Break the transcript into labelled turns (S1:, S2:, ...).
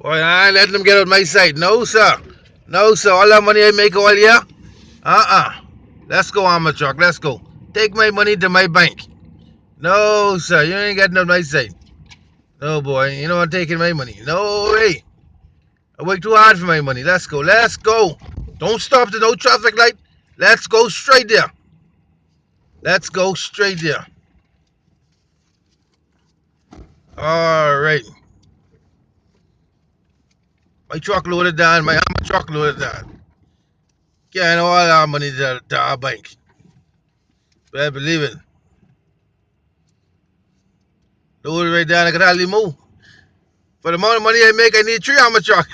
S1: Boy, I ain't letting them get on my side. No, sir. No, sir. All that money I make all year? Uh-uh. Let's go, armor truck. Let's go. Take my money to my bank. No, sir. You ain't getting on my side. No, boy. You know I'm taking my money. No way. I work too hard for my money. Let's go. Let's go. Don't stop. There's no traffic light. Let's go straight there. Let's go straight there. All right. My truck loaded down. My truck loaded down. Getting all our money to our bank. Better believe it. Loaded right down. I could hardly move. For the amount of money I make, I need 3 armor truck.